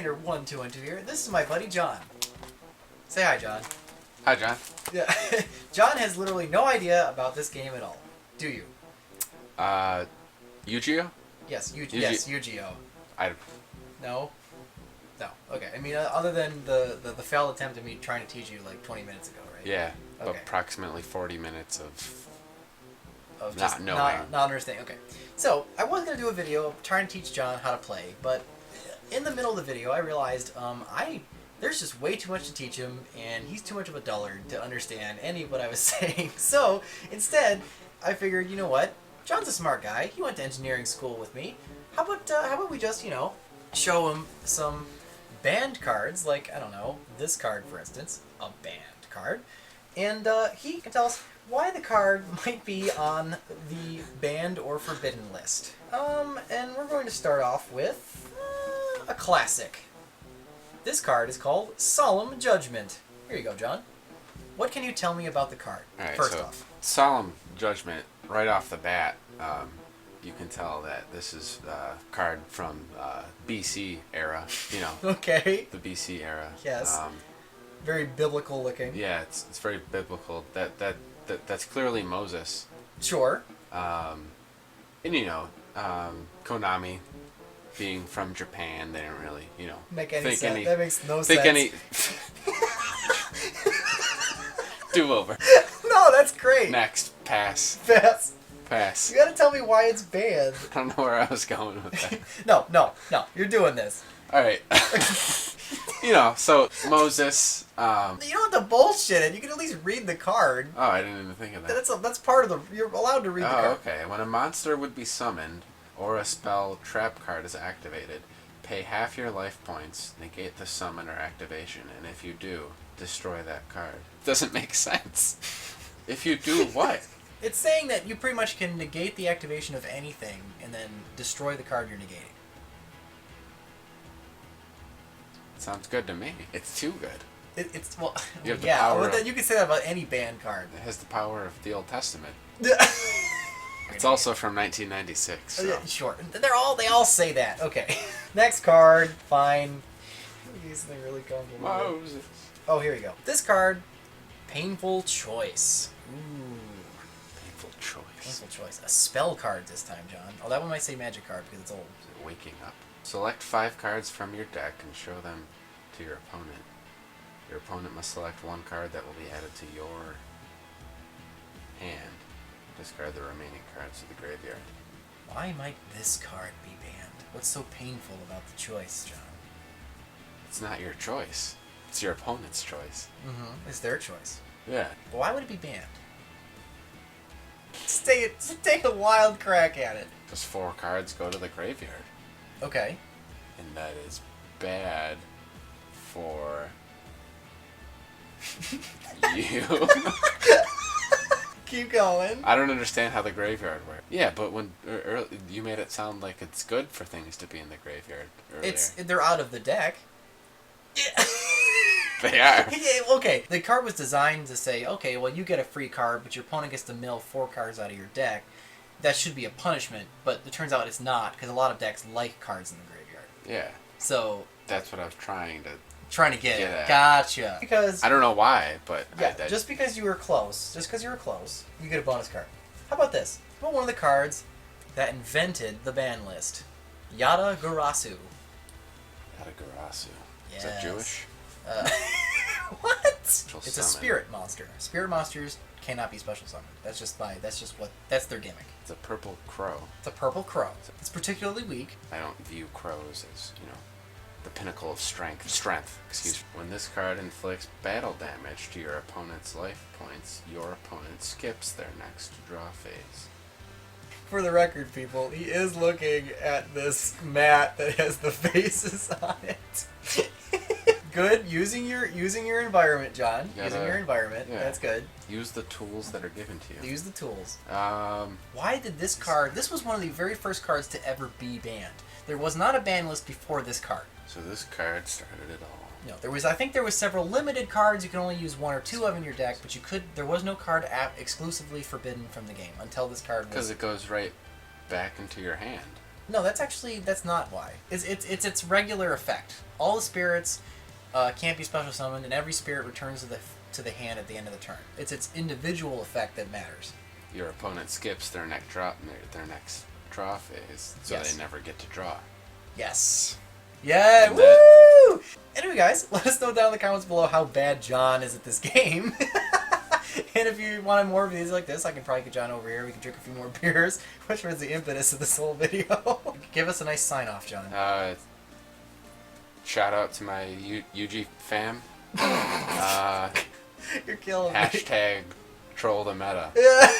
Terminator 1, 2, and 2 here. This is my buddy John. Say hi, John. Hi, John. Yeah. John has literally no idea about this game at all. Do you? Yu-Gi-Oh? Yes, Yu-Gi-Oh. I... No? No. Okay. I mean, other than the failed attempt of me trying to teach you like 20 minutes ago, right? Yeah, Okay. approximately 40 minutes of Just not knowing. Not understanding. Okay. So, I was going to do a video trying to teach John how to play, but in the middle of the video, I realized there's just way too much to teach him, and he's too much of a dullard to understand any of what I was saying. So, instead, I figured, you know what? John's a smart guy. He went to engineering school with me. How about we just, show him some band cards, like, I don't know, this card, for instance, a band card, and he can tell us why the card might be on the banned or forbidden list. And we're going to start off with a classic. This card is called Solemn Judgment. Here you go, John. What can you tell me about the card? All right, First so off. Solemn Judgment, right off the bat, you can tell that this is a card from BC era, Okay. the BC era. Yes. Very biblical looking. Yeah, it's very biblical. That's clearly Moses. Sure. And Konami being from Japan, they didn't really, Make any think sense. That makes no think sense. Do over. No, that's great. Next, pass. You gotta tell me why it's banned. I don't know where I was going with that. No. You're doing this. All right. So Moses. You don't have to bullshit it. You can at least read the card. Oh, I didn't even think of that. That's part of the. You're allowed to read the card. Oh, okay. When a monster would be summoned or a spell trap card is activated, pay half your life points, negate the summon or activation, and if you do, destroy that card. Doesn't make sense. If you do what? It's saying that you pretty much can negate the activation of anything and then destroy the card you're negating. Sounds good to me. It's too good. It's well, You have the yeah. power Well, of- you can say that about any banned card. It has the power of the Old Testament. It's It's also from 1996. So. Sure. They all say that. Okay. Next card. Fine. These things really complicated. Moses. Oh, here we go. This card, Painful Choice. Ooh. Painful choice. Painful Choice. A spell card this time, John. Oh, that one might say magic card because it's old. Waking up. Select 5 cards from your deck and show them to your opponent. Your opponent must select 1 card that will be added to your hand. Discard the remaining cards to the graveyard. Why might this card be banned? What's so painful about the choice, John? It's not your choice. It's your opponent's choice. Mm-hmm. It's their choice. Yeah. But why would it be banned? Take a wild crack at it. Just 4 cards go to the graveyard. Okay. And that is bad for you. Keep going. I don't understand how the graveyard works. Yeah, but when you made it sound like it's good for things to be in the graveyard earlier. They're out of the deck. Yeah. They are. Yeah, okay. The card was designed to say, okay, well, you get a free card, but your opponent gets to mill 4 cards out of your deck. That should be a punishment, but it turns out it's not, because a lot of decks like cards in the graveyard. Yeah. So That's what I was trying to get at. Gotcha. Because I don't know why, but yeah, I just because you were close, you get a bonus card. How about this? How about one of the cards that invented the ban list? Yada Garasu. Yatagarasu. Is Yes. that Jewish? What? Special It's a summon. spirit monster. Spirit monsters cannot be special summoned. That's their gimmick. It's a purple crow. It's a purple crow. It's particularly weak. I don't view crows as, the pinnacle of strength. Excuse me. When this card inflicts battle damage to your opponent's life points, your opponent skips their next draw phase. For the record, people, he is looking at this mat that has the faces on it. Good. Using your environment, John. Using your environment. Yeah. That's good. Use the tools that are given to you. Use the tools. Um, Why did this card... This was one of the very first cards to ever be banned. There was not a ban list before this card. so this card started it all. No, I think there was several limited cards. You could only use 1 or 2 of in your deck, but there was no card exclusively forbidden from the game until this card was... Because it goes right back into your hand. No, that's not why. It's its regular effect. All the spirits can't be special summoned, and every spirit returns to the hand at the end of the turn. It's its individual effect that matters. Your opponent skips their next draw phase, so Yes. they never get to draw. Yes. Yeah. And Woo! Anyway, guys, let us know down in the comments below how bad John is at this game. And if you want more videos like this, I can probably get John over here. We can drink a few more beers, which was the impetus of this whole video. Give us a nice sign off, John. Shout out to my UG fam. You're killing me. Hashtag troll the meta. Yeah.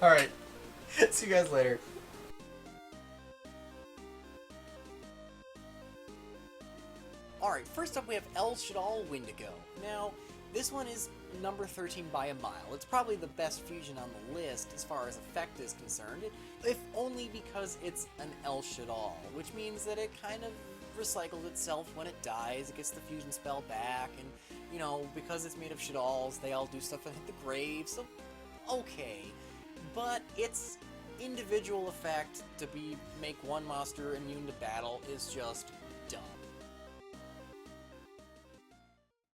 All right. See you guys later. Alright, first up we have El Shadal Wendigo. Now, this one is number 13 by a mile. It's probably the best fusion on the list as far as effect is concerned, if only because it's an El Shadal, which means that it kind of recycles itself when it dies. It gets the fusion spell back, and, you know, because it's made of Shadals, they all do stuff and hit the grave, so okay. But its individual effect to make one monster immune to battle is just dumb.